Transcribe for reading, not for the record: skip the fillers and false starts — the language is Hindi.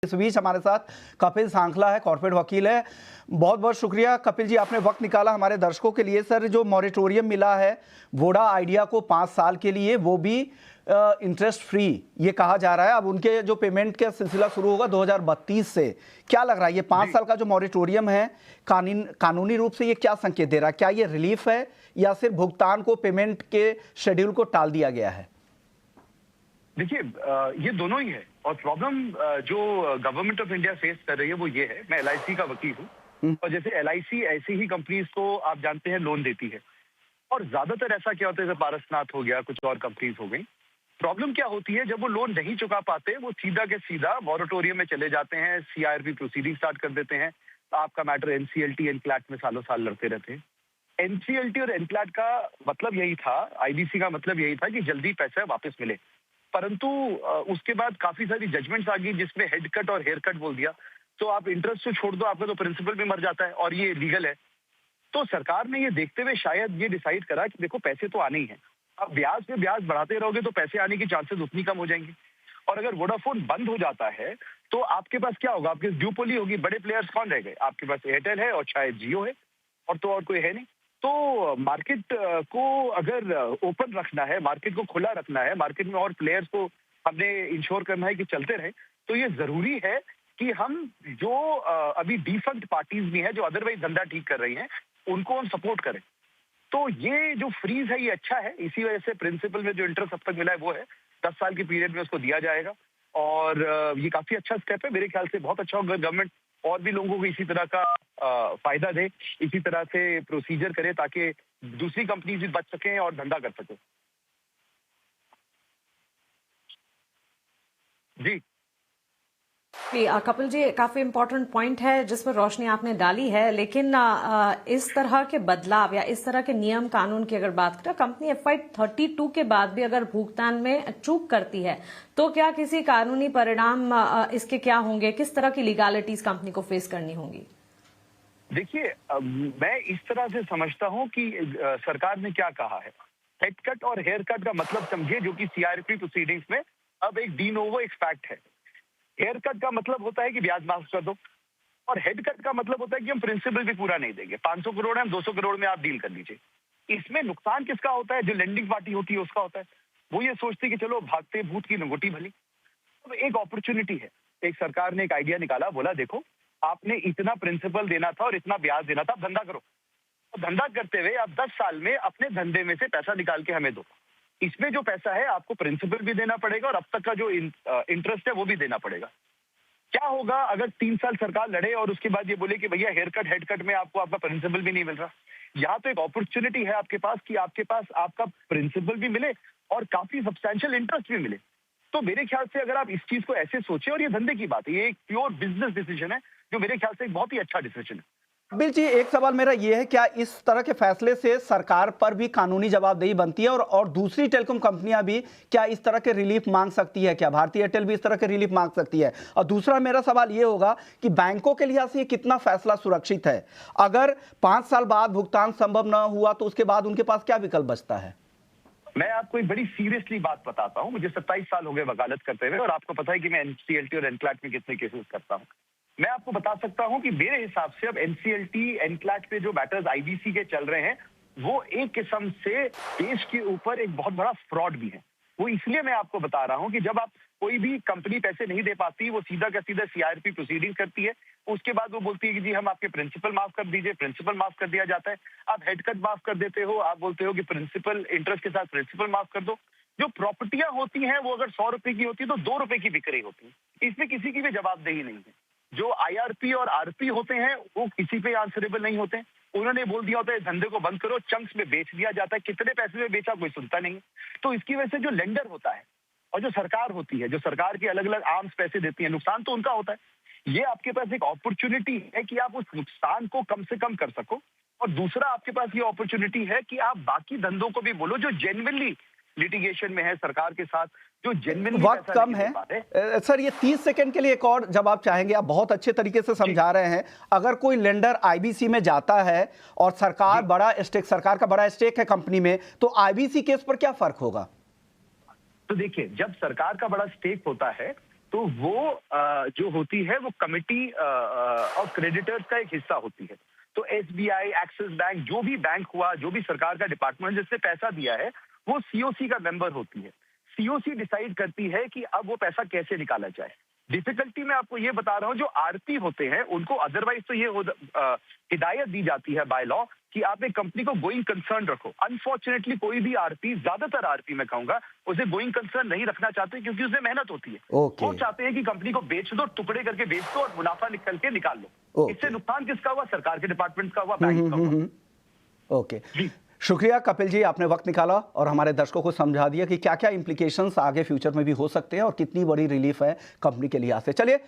इस बीच हमारे साथ कपिल सांखला है, कॉर्पोरेट वकील है। बहुत बहुत शुक्रिया कपिल जी, आपने वक्त निकाला हमारे दर्शकों के लिए। सर, जो मॉरेटोरियम मिला है वोडा आइडिया को 5 साल के लिए, वो भी इंटरेस्ट फ्री ये कहा जा रहा है। अब उनके जो पेमेंट का सिलसिला शुरू होगा 2032 से। क्या लग रहा है ये 5 साल का जो मॉरेटोरियम है कानूनी रूप से ये क्या संकेत दे रहा है? क्या ये रिलीफ है या सिर्फ भुगतान को, पेमेंट के शेड्यूल को टाल दिया गया है? देखिए, ये दोनों ही है। और प्रॉब्लम जो गवर्नमेंट ऑफ इंडिया फेस कर रही है वो ये है, मैं एलआईसी का वकील हूँ और जैसे एलआईसी ऐसी ही कंपनीज को आप जानते हैं लोन देती है और ज्यादातर ऐसा क्या होता है, जैसे पारसनाथ हो गया, कुछ और कंपनीज हो गई। प्रॉब्लम क्या होती है, जब वो लोन नहीं चुका पाते वो सीधा के सीधा मॉरेटोरियम में चले जाते हैं, सीआरपी प्रोसीडिंग स्टार्ट कर देते हैं। आपका मैटर एनसीएलटी एनक्लैट में सालों साल लड़ते रहते हैं। एनसीएलटी और एनक्लैट का मतलब यही था, आईबीसी का मतलब यही था कि जल्दी पैसा वापस मिले। परंतु उसके बाद काफी सारी जजमेंट्स आ गई जिसमें हेड कट और हेयर कट बोल दिया। तो आप इंटरेस्ट तो छोड़ दो, आपका तो प्रिंसिपल भी मर जाता है और ये लीगल है। तो सरकार ने ये देखते हुए शायद ये डिसाइड करा कि देखो पैसे तो आने ही हैं, अब ब्याज पे ब्याज बढ़ाते रहोगे तो पैसे आने की चांसेस उतनी कम हो जाएंगी। और अगर वोडाफोन बंद हो जाता है तो आपके पास क्या होगा, आपके ड्यूपोली होगी। बड़े प्लेयर्स कौन रह गए? आपके पास एयरटेल है और शायद जियो है, और तो और कोई है नहीं। तो मार्केट को अगर ओपन रखना है, मार्केट को खुला रखना है, मार्केट में और प्लेयर्स को हमने इंश्योर करना है कि चलते रहे, तो ये जरूरी है कि हम जो अभी डिफंक्ट पार्टीज भी हैं जो अदरवाइज धंधा ठीक कर रही हैं उनको हम सपोर्ट करें। तो ये जो फ्रीज है ये अच्छा है। इसी वजह से प्रिंसिपल में जो इंटरेस्ट अब तक मिला है वो है 10 साल की पीरियड में उसको दिया जाएगा और ये काफी अच्छा स्टेप है। मेरे ख्याल से बहुत अच्छा होगा, गवर्नमेंट और भी लोगों को इसी तरह का फायदा दे, इसी तरह से प्रोसीजर करे ताकि दूसरी कंपनी भी बच सकें और धंधा कर सकें। जी कपिल जी, काफी इम्पोर्टेंट पॉइंट है जिसमें रोशनी आपने डाली है, लेकिन इस तरह के बदलाव या इस तरह के नियम कानून की अगर बात करें, कंपनी FY 32 के बाद भी अगर भुगतान में चूक करती है तो क्या किसी कानूनी परिणाम इसके क्या होंगे? किस तरह की लीगैलिटीज कंपनी को फेस करनी होंगी? देखिए, मैं इस तरह से समझता हूं कि सरकार ने क्या कहा है। हेड कट और हेयर कट का मतलब समझिए, जो कि सीआरपी प्रोसीडिंग्स में अब एक डी नोवो एक फैक्ट है। हेयर कट का मतलब होता है कि ब्याज माफ कर दो और हेड कट का मतलब होता है कि हम प्रिंसिपल भी पूरा नहीं देंगे। 500 करोड़ है, हम 200 करोड़ में आप डील कर लीजिए। इसमें नुकसान किसका होता है? जो लेंडिंग पार्टी होती है उसका होता है। वो ये सोचती है कि चलो भागते भूत की लंगोटी भली। अब एक अपॉर्चुनिटी है, एक सरकार ने एक आइडिया निकाला, बोला देखो आपने इतना प्रिंसिपल देना था और इतना ब्याज देना था, धंधा करो। तो धंधा करते हुए आप 10 साल में अपने धंधे में से पैसा निकाल के हमें दो। इसमें जो पैसा है आपको प्रिंसिपल भी देना पड़ेगा और अब तक का जो इंटरेस्ट है वो भी देना पड़ेगा। क्या होगा अगर 3 साल सरकार लड़े और उसके बाद ये बोले कि भैया हेयर कट हेड कट में आपको आपका प्रिंसिपल भी नहीं मिल रहा? यहाँ तो एक अपॉर्चुनिटी है आपके पास कि आपके पास आपका प्रिंसिपल भी मिले और काफी सब्सटैंशियल इंटरेस्ट भी मिले। तो मेरे ख्याल से अगर आप इस चीज को ऐसे सोचे, और ये धंधे की बात है, ये एक प्योर बिजनेस डिसीजन है जो मेरे ख्याल से एक बहुत ही अच्छा डिसीजन है। कपिल जी, एक सवाल मेरा ये है, क्या इस तरह के फैसले से सरकार पर भी कानूनी जवाबदेही बनती है और दूसरी टेलीकॉम कंपनियां भी क्या इस तरह के रिलीफ मांग सकती है? क्या भारतीय एयरटेल भी इस तरह के रिलीफ मांग सकती है? और दूसरा मेरा सवाल ये होगा कि बैंकों के लिहाज से ये कितना फैसला सुरक्षित है? अगर 5 साल बाद भुगतान संभव न हुआ तो उसके बाद उनके पास क्या विकल्प बचता है? मैं आपको एक बड़ी सीरियसली बात बताता हूँ। मुझे 27 साल हो गए वकालत करते हुए और आपको पता है कि मैं एनसीएलटी और एनक्लैट में कितने केसेस करता हूँ। मैं आपको बता सकता हूं कि मेरे हिसाब से अब एनसीएलटी एनक्लैट पे जो मैटर्स आईबीसी के चल रहे हैं वो एक किस्म से देश के ऊपर एक बहुत बड़ा फ्रॉड भी है। वो इसलिए मैं आपको बता रहा हूं कि जब आप कोई भी कंपनी पैसे नहीं दे पाती, वो सीधा का सीधा सीआरपी प्रोसीडिंग करती है। उसके बाद वो बोलती है कि जी हम आपके प्रिंसिपल माफ कर दीजिए, प्रिंसिपल माफ कर दिया जाता है। आप हेड कट माफ कर देते हो, आप बोलते हो कि प्रिंसिपल इंटरेस्ट के साथ प्रिंसिपल माफ कर दो। जो प्रॉपर्टियां होती हैं वो अगर 100 रुपए की होती है तो 2 रुपए की बिक रही होती है। इसमें किसी की भी जवाबदेही नहीं है। जो आईआरपी और आरपी होते हैं वो किसी पे आंसरेबल नहीं होते। उन्होंने बोल दिया होता है धंधे को बंद करो, चंक्स में बेच दिया जाता है। कितने पैसे में बेचा कोई सुनता नहीं। तो इसकी वजह से जो लेंडर होता है और जो सरकार होती है, जो सरकार के अलग अलग आर्म्स पैसे देती है, नुकसान तो उनका होता है। ये आपके पास एक अपॉर्चुनिटी है कि आप उस नुकसान को कम से कम कर सको। और दूसरा आपके पास ये अपॉर्चुनिटी है कि आप बाकी धंधों को भी बोलो जो जेन्युइनली लिटिगेशन में है सरकार के साथ, जो जेन्युइनली वक्त कम है। सर, ये 30 सेकंड के लिए एक और जवाब चाहेंगे? आप बहुत अच्छे तरीके से समझा रहे हैं। अगर कोई लेंडर आईबीसी में जाता है और सरकार का बड़ा स्टेक है कंपनी में, तो आईबीसी केस पर क्या फर्क होगा? तो देखिए, जब सरकार का बड़ा स्टेक होता है तो वो जो होती है वो कमिटी ऑफ क्रेडिटर्स का एक हिस्सा होती है। तो एसबीआई, एक्सिस बैंक, जो भी बैंक हुआ, जो भी सरकार का डिपार्टमेंट जिसने पैसा दिया है, वो सीओसी का मेंबर होती है। सीओसी डिसाइड करती है कि अब वो पैसा कैसे निकाला जाए। डिफिकल्टी मैं आपको ये बता रहा हूं, जो आरपी होते हैं उनको अदरवाइज तो ये हिदायत दी जाती है बाय लॉ कि आप एक कंपनी को गोइंग कंसर्न रखो। अनफॉर्चुनेटली कोई भी आरपी, ज्यादातर आरपी मैं कहूंगा, उसे गोइंग कंसर्न नहीं रखना चाहते क्योंकि उसमें मेहनत होती है। Okay. वो चाहते हैं कि कंपनी को बेच दो, टुकड़े करके बेच दो और मुनाफा निकल के निकाल लो। Okay. इससे नुकसान किसका हुआ? सरकार के डिपार्टमेंट का हुआ, बैंक का हुआ। ओके, शुक्रिया कपिल जी, आपने वक्त निकाला और हमारे दर्शकों को समझा दिया कि क्या क्या इंप्लीकेशंस आगे फ्यूचर में भी हो सकते हैं और कितनी बड़ी रिलीफ है कंपनी के लिहाज से। चलिए